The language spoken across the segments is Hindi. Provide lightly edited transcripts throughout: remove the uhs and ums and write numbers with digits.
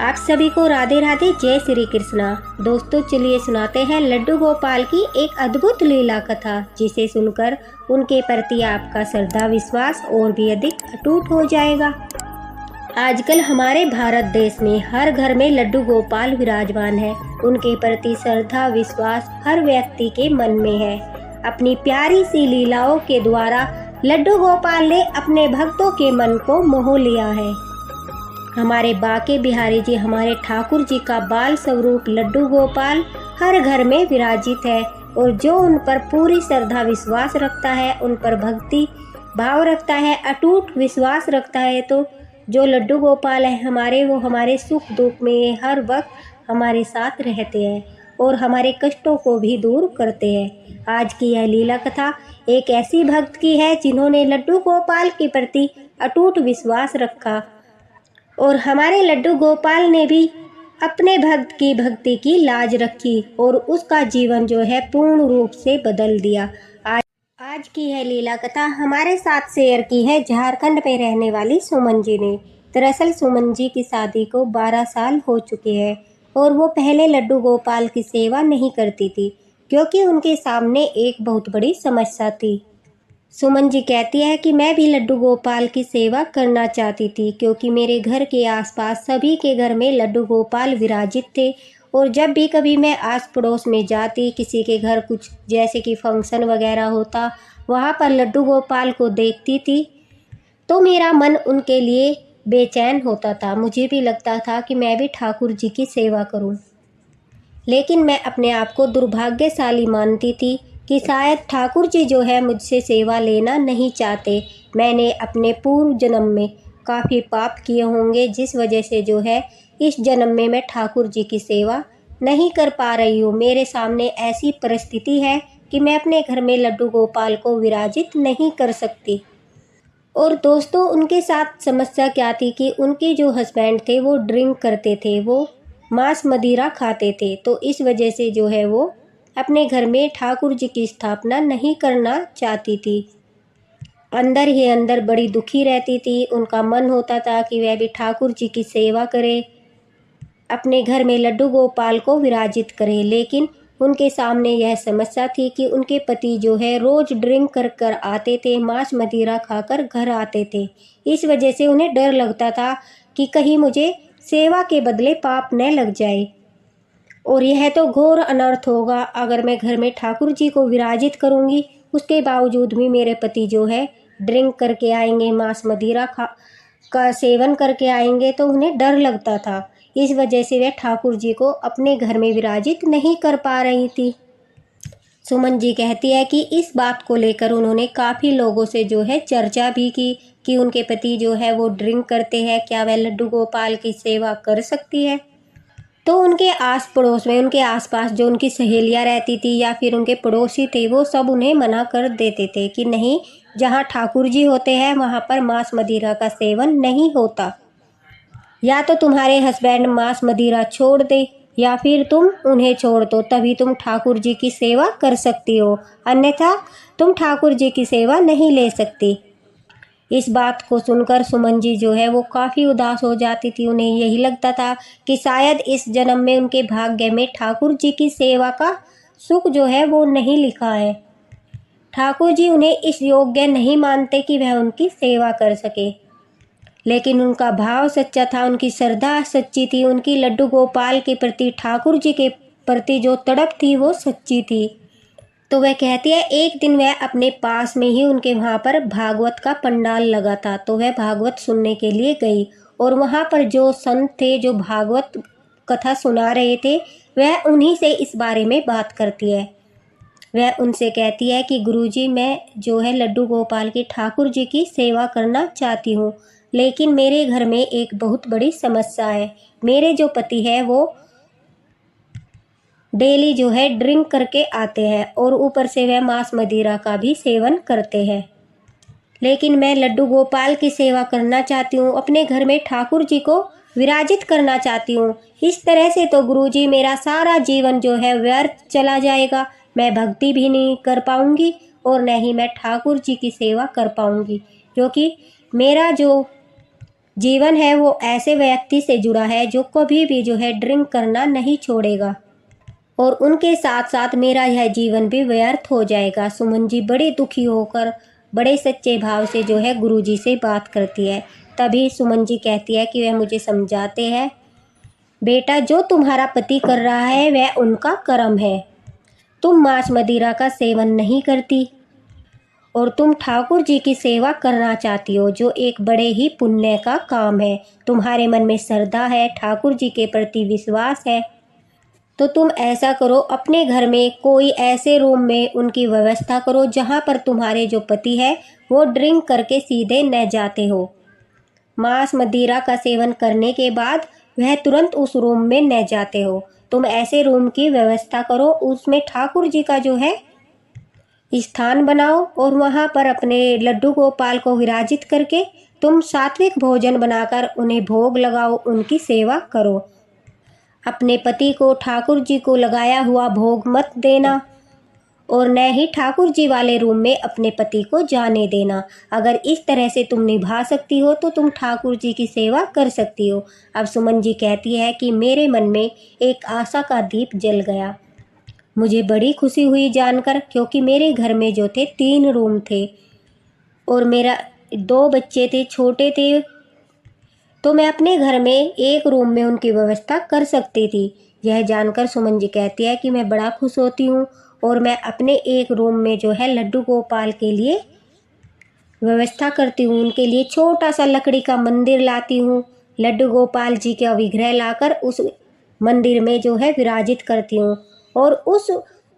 आप सभी को राधे राधे, जय श्री कृष्णा। दोस्तों चलिए सुनाते हैं लड्डू गोपाल की एक अद्भुत लीला कथा, जिसे सुनकर उनके प्रति आपका श्रद्धा विश्वास और भी अधिक अटूट हो जाएगा। आजकल हमारे भारत देश में हर घर में लड्डू गोपाल विराजमान है। उनके प्रति श्रद्धा विश्वास हर व्यक्ति के मन में है। अपनी प्यारी सी लीलाओं के द्वारा लड्डू गोपाल ने अपने भक्तों के मन को मोह लिया है। हमारे बाके बिहारी जी, हमारे ठाकुर जी का बाल स्वरूप लड्डू गोपाल हर घर में विराजित है, और जो उन पर पूरी श्रद्धा विश्वास रखता है, उन पर भक्ति भाव रखता है, अटूट विश्वास रखता है, तो जो लड्डू गोपाल है हमारे, वो हमारे सुख दुख में हर वक्त हमारे साथ रहते हैं और हमारे कष्टों को भी दूर करते हैं। आज की यह लीला कथा एक ऐसी भक्त की है जिन्होंने लड्डू गोपाल के प्रति अटूट विश्वास रखा, और हमारे लड्डू गोपाल ने भी अपने भक्त की भक्ति की लाज रखी और उसका जीवन जो है पूर्ण रूप से बदल दिया। आज की यह लीला कथा हमारे साथ शेयर की है झारखंड में रहने वाली सुमन जी ने। दरअसल सुमन जी की शादी को 12 साल हो चुके हैं और वो पहले लड्डू गोपाल की सेवा नहीं करती थी, क्योंकि उनके सामने एक बहुत बड़ी समस्या थी। सुमन जी कहती है कि मैं भी लड्डू गोपाल की सेवा करना चाहती थी, क्योंकि मेरे घर के आसपास सभी के घर में लड्डू गोपाल विराजित थे, और जब भी कभी मैं आस पड़ोस में जाती, किसी के घर कुछ जैसे कि फंक्शन वगैरह होता, वहाँ पर लड्डू गोपाल को देखती थी तो मेरा मन उनके लिए बेचैन होता था। मुझे भी लगता था कि मैं भी ठाकुर जी की सेवा करूं, लेकिन मैं अपने आप को दुर्भाग्यशाली मानती थी कि शायद ठाकुर जी जो है मुझसे सेवा लेना नहीं चाहते। मैंने अपने पूर्व जन्म में काफ़ी पाप किए होंगे, जिस वजह से जो है इस जन्म में मैं ठाकुर जी की सेवा नहीं कर पा रही हूँ। मेरे सामने ऐसी परिस्थिति है कि मैं अपने घर में लड्डू गोपाल को विराजित नहीं कर सकती। और दोस्तों उनके साथ समस्या क्या थी कि उनके जो हस्बैंड थे वो ड्रिंक करते थे, वो मांस मदिरा खाते थे, तो इस वजह से जो है वो अपने घर में ठाकुर जी की स्थापना नहीं करना चाहती थी। अंदर ही अंदर बड़ी दुखी रहती थी। उनका मन होता था कि वह भी ठाकुर जी की सेवा करे, अपने घर में लड्डू गोपाल को विराजित करे, लेकिन उनके सामने यह समस्या थी कि उनके पति जो है रोज ड्रिंक कर कर आते थे, मांस मदिरा खाकर घर आते थे। इस वजह से उन्हें डर लगता था कि कहीं मुझे सेवा के बदले पाप न लग जाए, और यह तो घोर अनर्थ होगा अगर मैं घर में ठाकुर जी को विराजित करूंगी, उसके बावजूद भी मेरे पति जो है ड्रिंक करके आएंगे, मांस मदिरा का सेवन करके आएंगे, तो उन्हें डर लगता था। इस वजह से वह ठाकुर जी को अपने घर में विराजित नहीं कर पा रही थी। सुमन जी कहती है कि इस बात को लेकर उन्होंने काफ़ी लोगों से जो है चर्चा भी की कि उनके पति जो है वो ड्रिंक करते हैं, क्या वह लड्डू गोपाल की सेवा कर सकती है। तो उनके आस पड़ोस में, उनके आसपास जो उनकी सहेलियां रहती थी या फिर उनके पड़ोसी थे, वो सब उन्हें मना कर देते थे कि नहीं, जहां ठाकुर जी होते हैं वहां पर मांस मदिरा का सेवन नहीं होता। या तो तुम्हारे हस्बैंड मांस मदिरा छोड़ दे या फिर तुम उन्हें छोड़ दो, तभी तुम ठाकुर जी की सेवा कर सकती हो, अन्यथा तुम ठाकुर जी की सेवा नहीं ले सकती। इस बात को सुनकर सुमन जी जो है वो काफ़ी उदास हो जाती थी। उन्हें यही लगता था कि शायद इस जन्म में उनके भाग्य में ठाकुर जी की सेवा का सुख जो है वो नहीं लिखा है। ठाकुर जी उन्हें इस योग्य नहीं मानते कि वह उनकी सेवा कर सके, लेकिन उनका भाव सच्चा था, उनकी श्रद्धा सच्ची थी, उनकी लड्डू गोपाल के प्रति, ठाकुर जी के प्रति जो तड़प थी वो सच्ची थी। तो वह कहती है एक दिन वह अपने पास में ही उनके वहाँ पर भागवत का पंडाल लगा था, तो वह भागवत सुनने के लिए गई, और वहाँ पर जो संत थे जो भागवत कथा सुना रहे थे, वह उन्हीं से इस बारे में बात करती है। वह उनसे कहती है कि गुरुजी, मैं जो है लड्डू गोपाल की ठाकुर जी की सेवा करना चाहती हूँ, लेकिन मेरे घर में एक बहुत बड़ी समस्या है। मेरे जो पति है वो डेली जो है ड्रिंक करके आते हैं, और ऊपर से वह मांस मदिरा का भी सेवन करते हैं, लेकिन मैं लड्डू गोपाल की सेवा करना चाहती हूँ, अपने घर में ठाकुर जी को विराजित करना चाहती हूँ। इस तरह से तो गुरुजी मेरा सारा जीवन जो है व्यर्थ चला जाएगा, मैं भक्ति भी नहीं कर पाऊँगी और न ही मैं ठाकुर जी की सेवा कर पाऊँगी, क्योंकि मेरा जो जीवन है वो ऐसे व्यक्ति से जुड़ा है जो कभी भी जो है ड्रिंक करना नहीं छोड़ेगा, और उनके साथ साथ मेरा यह जीवन भी व्यर्थ हो जाएगा। सुमन जी बड़ी दुखी होकर बड़े सच्चे भाव से जो है गुरुजी से बात करती है। तभी सुमन जी कहती है कि वह मुझे समझाते हैं, बेटा जो तुम्हारा पति कर रहा है वह उनका कर्म है। तुम मांस मदिरा का सेवन नहीं करती और तुम ठाकुर जी की सेवा करना चाहती हो, जो एक बड़े ही पुण्य का काम है। तुम्हारे मन में श्रद्धा है, ठाकुर जी के प्रति विश्वास है, तो तुम ऐसा करो, अपने घर में कोई ऐसे रूम में उनकी व्यवस्था करो जहाँ पर तुम्हारे जो पति है वो ड्रिंक करके सीधे न जाते हो। मांस मदिरा का सेवन करने के बाद वह तुरंत उस रूम में न जाते हो। तुम ऐसे रूम की व्यवस्था करो, उसमें ठाकुर जी का जो है स्थान बनाओ और वहाँ पर अपने लड्डू गोपाल को विराजित करके तुम सात्विक भोजन बनाकर उन्हें भोग लगाओ, उनकी सेवा करो। अपने पति को ठाकुर जी को लगाया हुआ भोग मत देना और न ही ठाकुर जी वाले रूम में अपने पति को जाने देना। अगर इस तरह से तुम निभा सकती हो तो तुम ठाकुर जी की सेवा कर सकती हो। अब सुमन जी कहती है कि मेरे मन में एक आशा का दीप जल गया। मुझे बड़ी खुशी हुई जानकर, क्योंकि मेरे घर में जो थे 3 रूम थे और मेरा 2 बच्चे थे, छोटे थे, तो मैं अपने घर में एक रूम में उनकी व्यवस्था कर सकती थी। यह जानकर सुमन जी कहती है कि मैं बड़ा खुश होती हूँ और मैं अपने एक रूम में जो है लड्डू गोपाल के लिए व्यवस्था करती हूँ। उनके लिए छोटा सा लकड़ी का मंदिर लाती हूँ, लड्डू गोपाल जी का विग्रह लाकर उस मंदिर में जो है विराजित करती हूँ और उस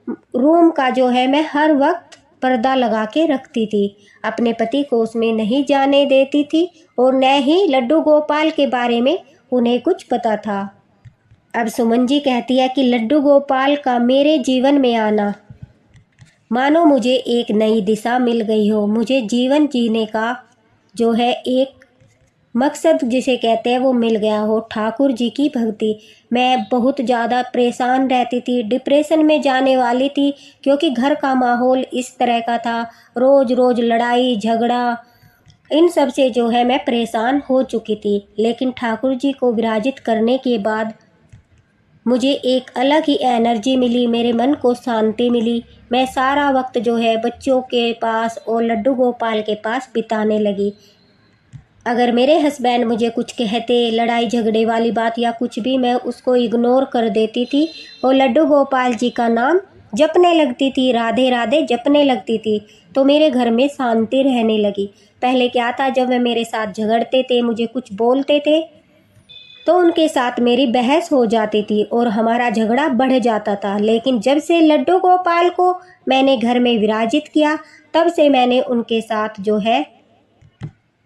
रूम का जो है मैं हर वक्त पर्दा लगा के रखती थी। अपने पति को उसमें नहीं जाने देती थी और न ही लड्डू गोपाल के बारे में उन्हें कुछ पता था। अब सुमन जी कहती है कि लड्डू गोपाल का मेरे जीवन में आना मानो मुझे एक नई दिशा मिल गई हो। मुझे जीवन जीने का जो है एक मकसद जिसे कहते हैं वो मिल गया हो, ठाकुर जी की भक्ति। मैं बहुत ज़्यादा परेशान रहती थी, डिप्रेशन में जाने वाली थी, क्योंकि घर का माहौल इस तरह का था, रोज़ रोज़ लड़ाई झगड़ा, इन सब से जो है मैं परेशान हो चुकी थी। लेकिन ठाकुर जी को विराजित करने के बाद मुझे एक अलग ही एनर्जी मिली, मेरे मन को शांति मिली। मैं सारा वक्त जो है बच्चों के पास और लड्डू गोपाल के पास बिताने लगी। अगर मेरे हस्बैंड मुझे कुछ कहते, लड़ाई झगड़े वाली बात या कुछ भी, मैं उसको इग्नोर कर देती थी और लड्डू गोपाल जी का नाम जपने लगती थी, राधे राधे जपने लगती थी, तो मेरे घर में शांति रहने लगी। पहले क्या था, जब वे मेरे साथ झगड़ते थे, मुझे कुछ बोलते थे, तो उनके साथ मेरी बहस हो जाती थी और हमारा झगड़ा बढ़ जाता था। लेकिन जब से लड्डू गोपाल को मैंने घर में विराजित किया, तब से मैंने उनके साथ जो है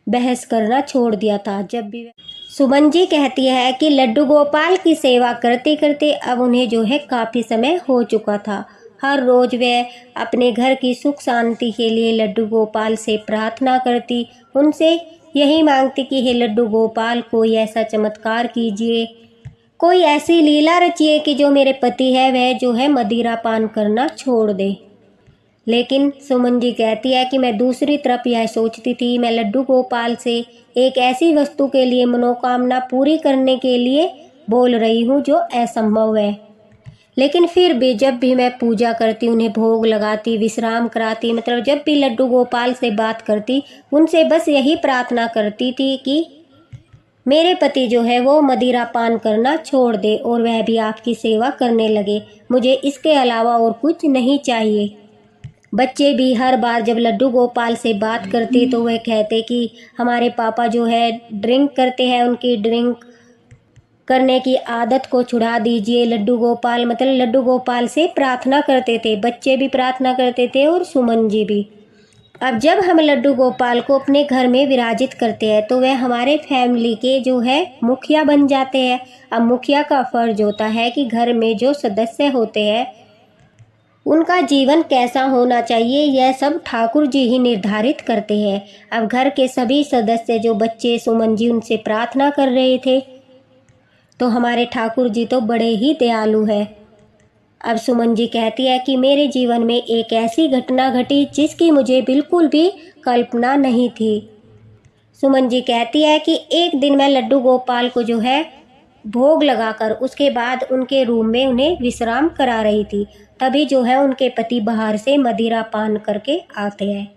बहस करना छोड़ दिया था। जब भी सुमन जी कहती है कि लड्डू गोपाल की सेवा करते करते अब उन्हें जो है काफ़ी समय हो चुका था। हर रोज़ वे अपने घर की सुख शांति के लिए लड्डू गोपाल से प्रार्थना करती, उनसे यही मांगती कि हे लड्डू गोपाल कोई ऐसा चमत्कार कीजिए, कोई ऐसी लीला रचिए कि जो मेरे पति है वह जो है मदिरा पान करना छोड़ दे। लेकिन सुमन जी कहती है कि मैं दूसरी तरफ यह सोचती थी, मैं लड्डू गोपाल से एक ऐसी वस्तु के लिए मनोकामना पूरी करने के लिए बोल रही हूँ जो असंभव है। लेकिन फिर भी जब भी मैं पूजा करती, उन्हें भोग लगाती, विश्राम कराती, मतलब जब भी लड्डू गोपाल से बात करती, उनसे बस यही प्रार्थना करती थी कि मेरे पति जो है वो मदिरा पान करना छोड़ दे और वह भी आपकी सेवा करने लगे। मुझे इसके अलावा और कुछ नहीं चाहिए। बच्चे भी हर बार जब लड्डू गोपाल से बात करते तो वह कहते कि हमारे पापा जो है ड्रिंक करते हैं, उनकी ड्रिंक करने की आदत को छुड़ा दीजिए। लड्डू गोपाल मतलब लड्डू गोपाल से प्रार्थना करते थे, बच्चे भी प्रार्थना करते थे और सुमन जी भी। अब जब हम लड्डू गोपाल को अपने घर में विराजित करते हैं तो वह हमारे फैमिली के जो है मुखिया बन जाते हैं। अब मुखिया का फर्ज होता है कि घर में जो सदस्य होते हैं उनका जीवन कैसा होना चाहिए, यह सब ठाकुर जी ही निर्धारित करते हैं। अब घर के सभी सदस्य जो बच्चे, सुमन जी उनसे प्रार्थना कर रहे थे, तो हमारे ठाकुर जी तो बड़े ही दयालु है। अब सुमन जी कहती है कि मेरे जीवन में एक ऐसी घटना घटी जिसकी मुझे बिल्कुल भी कल्पना नहीं थी। सुमन जी कहती है कि एक दिन मैं लड्डू गोपाल को जो है भोग लगाकर उसके बाद उनके रूम में उन्हें विश्राम करा रही थी। तभी जो है उनके पति बाहर से मदिरा पान करके आते हैं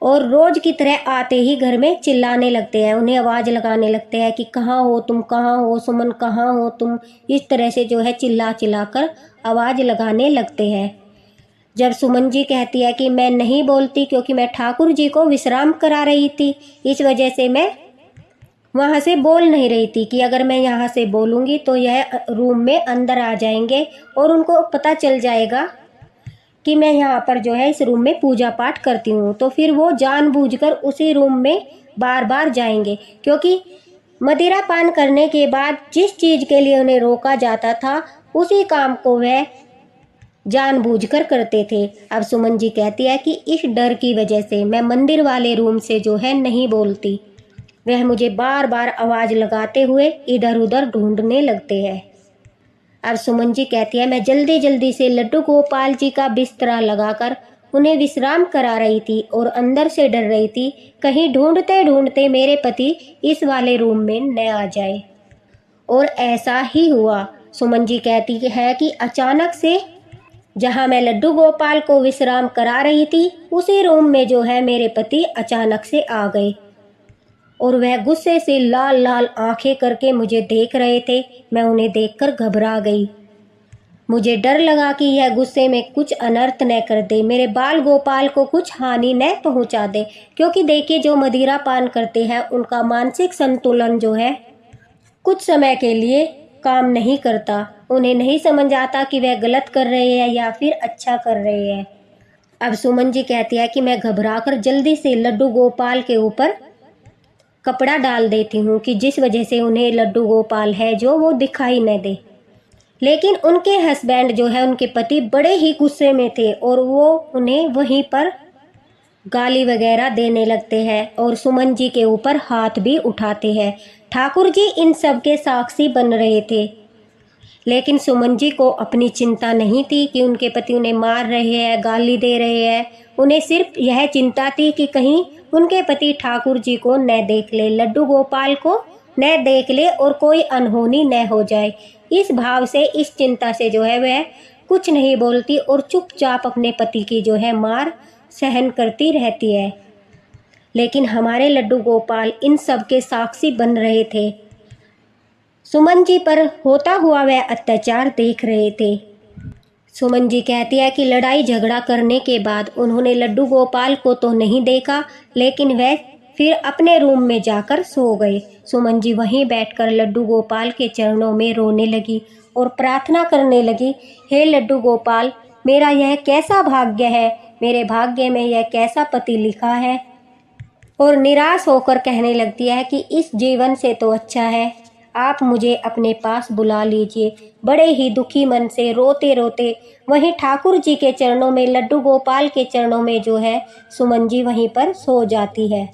और रोज की तरह आते ही घर में चिल्लाने लगते हैं, उन्हें आवाज़ लगाने लगते हैं कि कहाँ हो तुम, कहाँ हो सुमन, कहाँ हो तुम। इस तरह से जो है चिल्ला चिल्ला कर आवाज़ लगाने लगते हैं। जब सुमन जी कहती है कि मैं नहीं बोलती क्योंकि मैं ठाकुर जी को विश्राम करा रही थी, इस वजह से मैं वहाँ से बोल नहीं रही थी कि अगर मैं यहाँ से बोलूँगी तो यह रूम में अंदर आ जाएंगे और उनको पता चल जाएगा कि मैं यहाँ पर जो है इस रूम में पूजा पाठ करती हूँ, तो फिर वो जानबूझकर उसी रूम में बार बार जाएंगे, क्योंकि मदिरा पान करने के बाद जिस चीज़ के लिए उन्हें रोका जाता था उसी काम को वह जानबूझकर करते थे। अब सुमन जी कहती है कि इस डर की वजह से मैं मंदिर वाले रूम से जो है नहीं बोलती, वह मुझे बार बार आवाज़ लगाते हुए इधर उधर ढूंढने लगते हैं। अब सुमन जी कहती है मैं जल्दी जल्दी से लड्डू गोपाल जी का बिस्तरा लगाकर उन्हें विश्राम करा रही थी और अंदर से डर रही थी कहीं ढूंढते ढूंढते मेरे पति इस वाले रूम में न आ जाए। और ऐसा ही हुआ। सुमन जी कहती है कि अचानक से जहां मैं लड्डू गोपाल को विश्राम करा रही थी उसी रूम में जो है मेरे पति अचानक से आ गए और वह गुस्से से लाल लाल आंखें करके मुझे देख रहे थे। मैं उन्हें देखकर घबरा गई। मुझे डर लगा कि यह गुस्से में कुछ अनर्थ न कर दे, मेरे बाल गोपाल को कुछ हानि न पहुंचा दे, क्योंकि देखिए जो मदिरा पान करते हैं उनका मानसिक संतुलन जो है कुछ समय के लिए काम नहीं करता। उन्हें नहीं समझ आता कि वह गलत कर रहे हैं या फिर अच्छा कर रहे हैं। अब सुमन जी कहती है कि मैं घबराकर जल्दी से लड्डू गोपाल के ऊपर कपड़ा डाल देती हूँ कि जिस वजह से उन्हें लड्डू गोपाल है जो वो दिखाई न दे। लेकिन उनके हस्बैंड जो है उनके पति बड़े ही गुस्से में थे और वो उन्हें वहीं पर गाली वगैरह देने लगते हैं और सुमन जी के ऊपर हाथ भी उठाते हैं। ठाकुर जी इन सब के साक्षी बन रहे थे, लेकिन सुमन जी को अपनी चिंता नहीं थी कि उनके पति उन्हें मार रहे हैं, गाली दे रहे हैं। उन्हें सिर्फ यह चिंता थी कि कहीं उनके पति ठाकुर जी को न देख ले, लड्डू गोपाल को न देख ले और कोई अनहोनी न हो जाए। इस भाव से, इस चिंता से जो है वह कुछ नहीं बोलती और चुपचाप अपने पति की जो है मार सहन करती रहती है। लेकिन हमारे लड्डू गोपाल इन सब के साक्षी बन रहे थे। सुमन जी पर होता हुआ वह अत्याचार देख रहे थे। सुमन जी कहती है कि लड़ाई झगड़ा करने के बाद उन्होंने लड्डू गोपाल को तो नहीं देखा, लेकिन वह फिर अपने रूम में जाकर सो गए। सुमन जी वहीं बैठकर लड्डू गोपाल के चरणों में रोने लगी और प्रार्थना करने लगी, हे लड्डू गोपाल, मेरा यह कैसा भाग्य है, मेरे भाग्य में यह कैसा पति लिखा है। और निराश होकर कहने लगती है कि इस जीवन से तो अच्छा है आप मुझे अपने पास बुला लीजिए। बड़े ही दुखी मन से रोते रोते वहीं ठाकुर जी के चरणों में, लड्डू गोपाल के चरणों में जो है सुमन जी वहीं पर सो जाती है।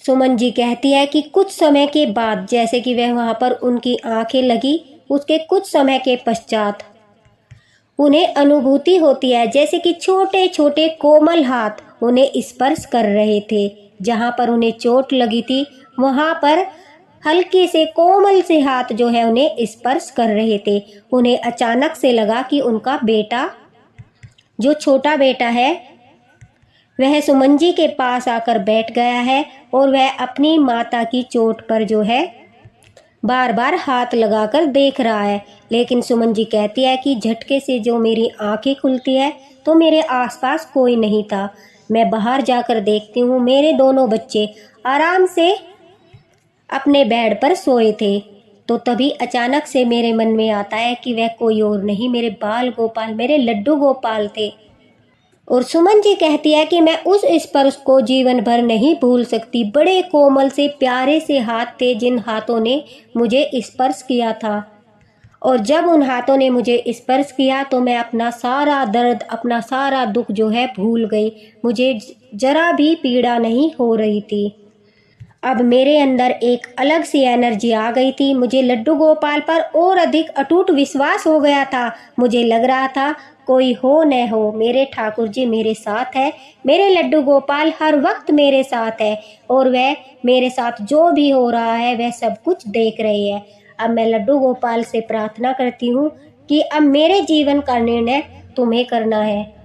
सुमन जी कहती है कि कुछ समय के बाद, जैसे कि वह वहाँ पर उनकी आंखें लगी, उसके कुछ समय के पश्चात उन्हें अनुभूति होती है जैसे कि छोटे छोटे कोमल हाथ उन्हें स्पर्श कर रहे थे। जहाँ पर उन्हें चोट लगी थी वहाँ पर हल्के से कोमल से हाथ जो है उन्हें स्पर्श कर रहे थे। उन्हें अचानक से लगा कि उनका बेटा, जो छोटा बेटा है, वह सुमन जी के पास आकर बैठ गया है और वह अपनी माता की चोट पर जो है बार बार हाथ लगाकर देख रहा है। लेकिन सुमन जी कहती है कि झटके से जो मेरी आंखें खुलती है तो मेरे आसपास कोई नहीं था। मैं बाहर जाकर देखती हूँ मेरे दोनों बच्चे आराम से अपने बेड पर सोए थे। तो तभी अचानक से मेरे मन में आता है कि वह कोई और नहीं, मेरे बाल गोपाल, मेरे लड्डू गोपाल थे। और सुमन जी कहती है कि मैं उस स्पर्श को जीवन भर नहीं भूल सकती। बड़े कोमल से प्यारे से हाथ थे जिन हाथों ने मुझे स्पर्श किया था, और जब उन हाथों ने मुझे स्पर्श किया तो मैं अपना सारा दर्द, अपना सारा दुख जो है भूल गई। मुझे जरा भी पीड़ा नहीं हो रही थी। अब मेरे अंदर एक अलग सी एनर्जी आ गई थी। मुझे लड्डू गोपाल पर और अधिक अटूट विश्वास हो गया था। मुझे लग रहा था कोई हो न हो, मेरे ठाकुर जी मेरे साथ है। मेरे लड्डू गोपाल हर वक्त मेरे साथ है और वह मेरे साथ जो भी हो रहा है वह सब कुछ देख रही है। अब मैं लड्डू गोपाल से प्रार्थना करती हूँ कि अब मेरे जीवन का निर्णय तुम्हें करना है।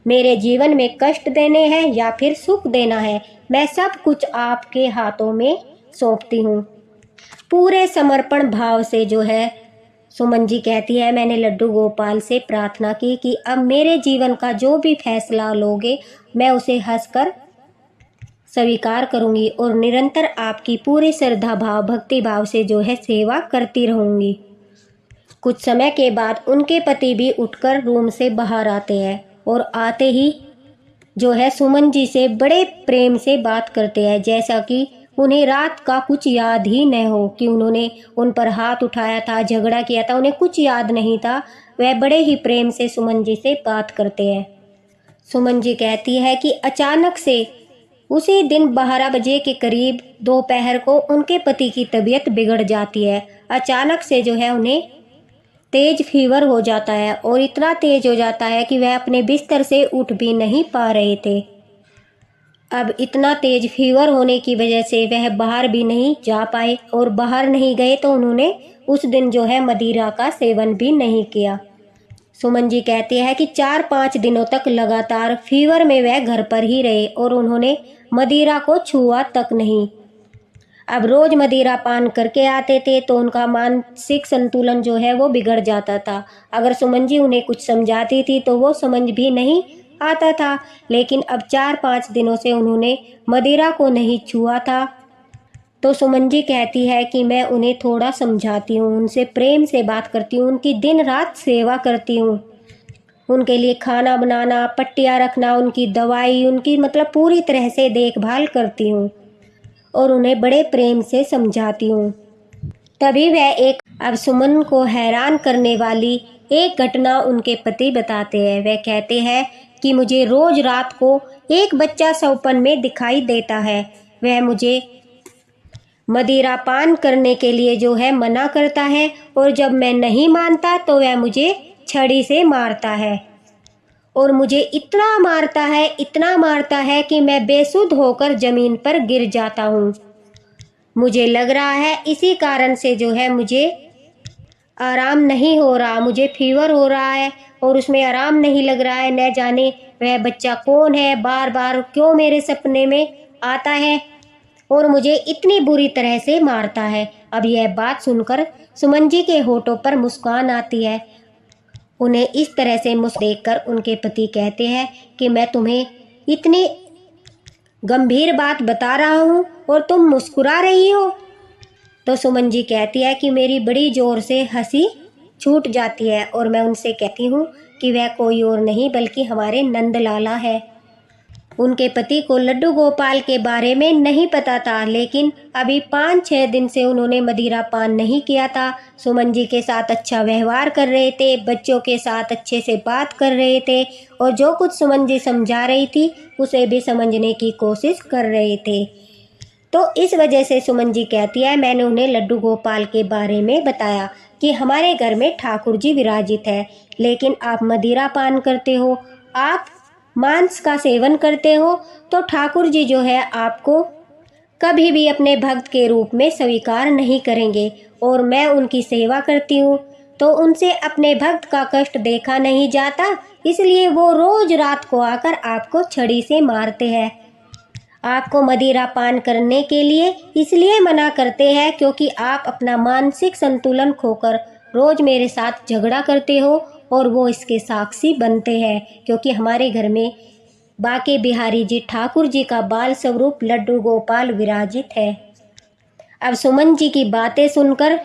मेरे जीवन में कष्ट देने हैं या फिर सुख देना है, मैं सब कुछ आपके हाथों में सौंपती हूँ। पूरे समर्पण भाव से जो है सुमन जी कहती है, मैंने लड्डू गोपाल से प्रार्थना की कि अब मेरे जीवन का जो भी फैसला लोगे मैं उसे हंसकर स्वीकार करूंगी और निरंतर आपकी पूरी श्रद्धा भाव भक्ति भाव से जो है सेवा करती रहूंगी। कुछ समय के बाद उनके पति भी उठकर रूम से बाहर आते हैं और आते ही जो है सुमन जी से बड़े प्रेम से बात करते हैं, जैसा कि उन्हें रात का कुछ याद ही न हो कि उन्होंने उन पर हाथ उठाया था, झगड़ा किया था, उन्हें कुछ याद नहीं था। वह बड़े ही प्रेम से सुमन जी से बात करते हैं। सुमन जी कहती है कि अचानक से उसी दिन 12 बजे के करीब दोपहर को उनके पति की तबीयत बिगड़ जाती है। अचानक से जो है उन्हें तेज फीवर हो जाता है और इतना तेज हो जाता है कि वह अपने बिस्तर से उठ भी नहीं पा रहे थे। अब इतना तेज फीवर होने की वजह से वह बाहर भी नहीं जा पाए और बाहर नहीं गए तो उन्होंने उस दिन जो है मदिरा का सेवन भी नहीं किया। सुमन जी कहती है कि 4-5 दिनों तक लगातार फीवर में वह घर पर ही रहे और उन्होंने मदिरा को छुआ तक नहीं। अब रोज मदिरा पान करके आते थे तो उनका मानसिक संतुलन जो है वो बिगड़ जाता था। अगर सुमन जी उन्हें कुछ समझाती थी तो वो समझ भी नहीं आता था। लेकिन अब 4-5 दिनों से उन्होंने मदिरा को नहीं छुआ था। तो सुमन जी कहती है कि मैं उन्हें थोड़ा समझाती हूँ, उनसे प्रेम से बात करती हूँ, उनकी दिन रात सेवा करती हूँ, उनके लिए खाना बनाना, पट्टियाँ रखना, उनकी दवाई, उनकी मतलब पूरी तरह से देखभाल करती हूँ और उन्हें बड़े प्रेम से समझाती हूँ। तभी वह एक अब सुमन को हैरान करने वाली एक घटना उनके पति बताते हैं। वह कहते हैं कि मुझे रोज रात को एक बच्चा सपन में दिखाई देता है। वह मुझे मदिरा पान करने के लिए जो है मना करता है और जब मैं नहीं मानता तो वह मुझे छड़ी से मारता है और मुझे इतना मारता है कि मैं बेसुध होकर जमीन पर गिर जाता हूँ। मुझे लग रहा है इसी कारण से जो है मुझे आराम नहीं हो रहा, मुझे फीवर हो रहा है और उसमें आराम नहीं लग रहा है। न जाने वह बच्चा कौन है, बार बार क्यों मेरे सपने में आता है और मुझे इतनी बुरी तरह से मारता है। अब यह बात सुनकर सुमन जी के होठों पर मुस्कान आती है। उन्हें इस तरह से देखकर उनके पति कहते हैं कि मैं तुम्हें इतनी गंभीर बात बता रहा हूँ और तुम मुस्कुरा रही हो। तो सुमन जी कहती है कि मेरी बड़ी जोर से हंसी छूट जाती है और मैं उनसे कहती हूँ कि वह कोई और नहीं बल्कि हमारे नंदलाला है। उनके पति को लड्डू गोपाल के बारे में नहीं पता था, लेकिन अभी 5-6 दिन से उन्होंने मदिरा पान नहीं किया था। सुमन जी के साथ अच्छा व्यवहार कर रहे थे, बच्चों के साथ अच्छे से बात कर रहे थे और जो कुछ सुमन जी समझा रही थी उसे भी समझने की कोशिश कर रहे थे। तो इस वजह से सुमन जी कहती है, मैंने उन्हें लड्डू गोपाल के बारे में बताया कि हमारे घर में ठाकुर जी विराजित है, लेकिन आप मदिरा पान करते हो, आप मांस का सेवन करते हो, तो ठाकुर जी जो है आपको कभी भी अपने भक्त के रूप में स्वीकार नहीं करेंगे और मैं उनकी सेवा करती हूँ तो उनसे अपने भक्त का कष्ट देखा नहीं जाता, इसलिए वो रोज रात को आकर आपको छड़ी से मारते हैं। आपको मदिरा पान करने के लिए इसलिए मना करते हैं क्योंकि आप अपना मानसिक संतुलन खोकर रोज मेरे साथ झगड़ा करते हो और वो इसके साक्षी बनते हैं क्योंकि हमारे घर में बाके बिहारी जी ठाकुर जी का बाल स्वरूप लड्डू गोपाल विराजित है। अब सुमन जी की बातें सुनकर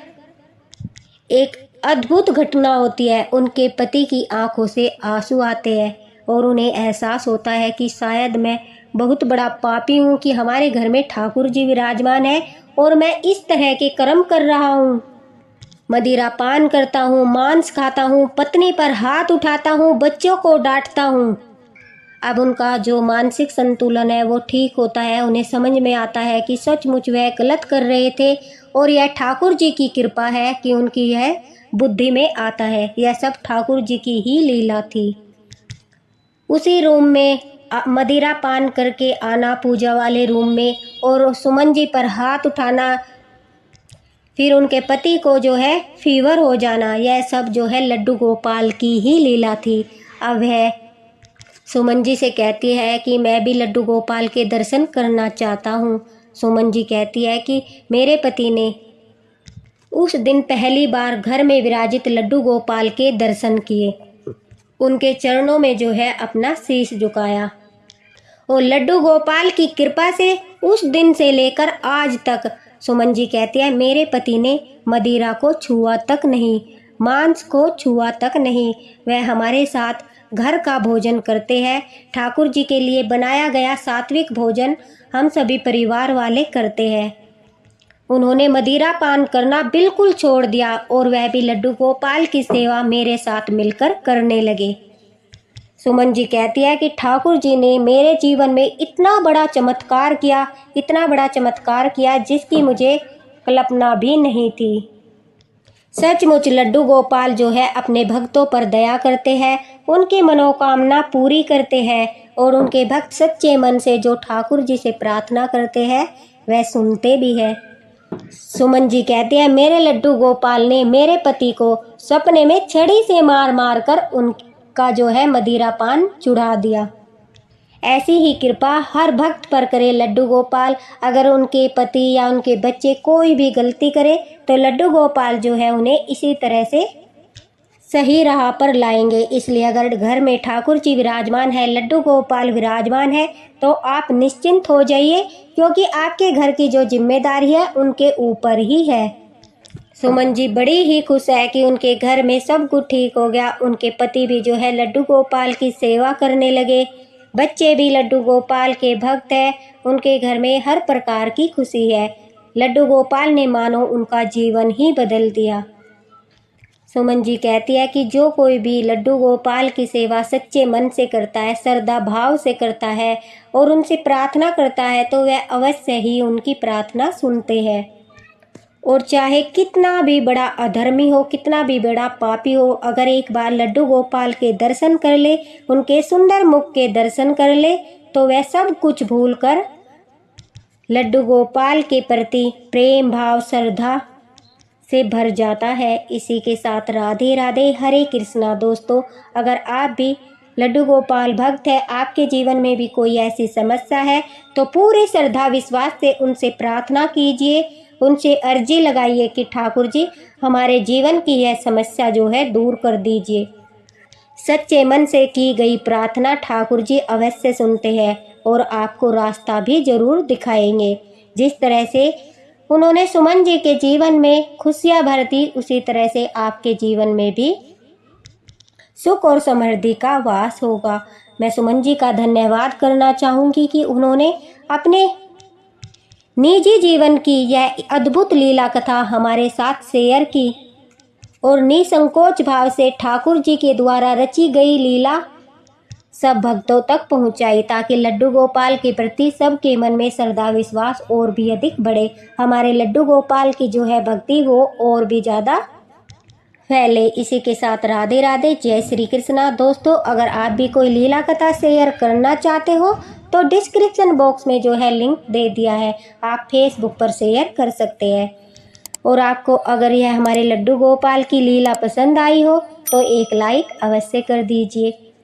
एक अद्भुत घटना होती है। उनके पति की आंखों से आंसू आते हैं और उन्हें एहसास होता है कि शायद मैं बहुत बड़ा पापी हूँ कि हमारे घर में ठाकुर जी विराजमान है और मैं इस तरह के कर्म कर रहा हूँ। मदिरा पान करता हूँ, मांस खाता हूँ, पत्नी पर हाथ उठाता हूँ, बच्चों को डांटता हूँ। अब उनका जो मानसिक संतुलन है वो ठीक होता है। उन्हें समझ में आता है कि सचमुच वह गलत कर रहे थे और यह ठाकुर जी की कृपा है कि उनकी यह बुद्धि में आता है। यह सब ठाकुर जी की ही लीला थी। उसी रूम में मदिरा पान करके आना, पूजा वाले रूम में, और सुमन जी पर हाथ उठाना, फिर उनके पति को जो है फीवर हो जाना, यह सब जो है लड्डू गोपाल की ही लीला थी। अब वह सुमन जी से कहती है कि मैं भी लड्डू गोपाल के दर्शन करना चाहता हूँ। सुमन जी कहती है कि मेरे पति ने उस दिन पहली बार घर में विराजित लड्डू गोपाल के दर्शन किए, उनके चरणों में जो है अपना शीश झुकाया, और लड्डू गोपाल की कृपा से उस दिन से लेकर आज तक, सुमन जी कहती है, मेरे पति ने मदिरा को छुआ तक नहीं, मांस को छुआ तक नहीं। वह हमारे साथ घर का भोजन करते हैं। ठाकुर जी के लिए बनाया गया सात्विक भोजन हम सभी परिवार वाले करते हैं। उन्होंने मदिरा पान करना बिल्कुल छोड़ दिया और वह भी लड्डू गोपाल की सेवा मेरे साथ मिलकर करने लगे। सुमन जी कहती है कि ठाकुर जी ने मेरे जीवन में इतना बड़ा चमत्कार किया, इतना बड़ा चमत्कार किया जिसकी मुझे कल्पना भी नहीं थी। सचमुच लड्डू गोपाल जो है अपने भक्तों पर दया करते हैं, उनकी मनोकामना पूरी करते हैं, और उनके भक्त सच्चे मन से जो ठाकुर जी से प्रार्थना करते हैं वह सुनते भी है। सुमन जी कहते हैं, मेरे लड्डू गोपाल ने मेरे पति को सपने में छड़ी से मार मार कर उनका जो है मदिरा पान चढ़ा दिया। ऐसी ही कृपा हर भक्त पर करे लड्डू गोपाल। अगर उनके पति या उनके बच्चे कोई भी गलती करे तो लड्डू गोपाल जो है उन्हें इसी तरह से सही राह पर लाएंगे। इसलिए अगर घर में ठाकुर जी विराजमान है, लड्डू गोपाल विराजमान है, तो आप निश्चिंत हो जाइए, क्योंकि आपके घर की जो जिम्मेदारी है उनके ऊपर ही है। सुमन जी बड़ी ही खुश है कि उनके घर में सब कुछ ठीक हो गया। उनके पति भी जो है लड्डू गोपाल की सेवा करने लगे, बच्चे भी लड्डू गोपाल के भक्त हैं, उनके घर में हर प्रकार की खुशी है। लड्डू गोपाल ने मानो उनका जीवन ही बदल दिया। सुमन जी कहती है कि जो कोई भी लड्डू गोपाल की सेवा सच्चे मन से करता है, श्रद्धा भाव से करता है और उनसे प्रार्थना करता है, तो वह अवश्य ही उनकी प्रार्थना सुनते हैं। और चाहे कितना भी बड़ा अधर्मी हो, कितना भी बड़ा पापी हो, अगर एक बार लड्डू गोपाल के दर्शन कर ले, उनके सुंदर मुख के दर्शन कर ले, तो वह सब कुछ भूलकर लड्डू गोपाल के प्रति प्रेम भाव श्रद्धा से भर जाता है। इसी के साथ राधे राधे, हरे कृष्णा। दोस्तों, अगर आप भी लड्डू गोपाल भक्त है, आपके जीवन में भी कोई ऐसी समस्या है, तो पूरे श्रद्धा विश्वास से उनसे प्रार्थना कीजिए, उनसे अर्जी लगाइए कि ठाकुर जी हमारे जीवन की यह समस्या जो है दूर कर दीजिए। सच्चे मन से की गई प्रार्थना ठाकुर जी अवश्य सुनते हैं और आपको रास्ता भी जरूर दिखाएंगे। जिस तरह से उन्होंने सुमन जी के जीवन में खुशियां भर दी, उसी तरह से आपके जीवन में भी सुख और समृद्धि का वास होगा। मैं सुमन जी का धन्यवाद करना चाहूँगी कि उन्होंने अपने निजी जीवन की यह अद्भुत लीला कथा हमारे साथ शेयर की और निसंकोच भाव से ठाकुर जी के द्वारा रची गई लीला सब भक्तों तक पहुंचाई, ताकि लड्डू गोपाल के प्रति सबके मन में श्रद्धा विश्वास और भी अधिक बढ़े। हमारे लड्डू गोपाल की जो है भक्ति वो और भी ज़्यादा फैले। इसी के साथ राधे राधे, जय श्री कृष्णा। दोस्तों, अगर आप भी कोई लीला कथा शेयर करना चाहते हो तो डिस्क्रिप्शन बॉक्स में जो है लिंक दे दिया है, आप फेसबुक पर शेयर कर सकते हैं। और आपको अगर यह हमारे लड्डू गोपाल की लीला पसंद आई हो तो एक लाइक अवश्य कर दीजिए।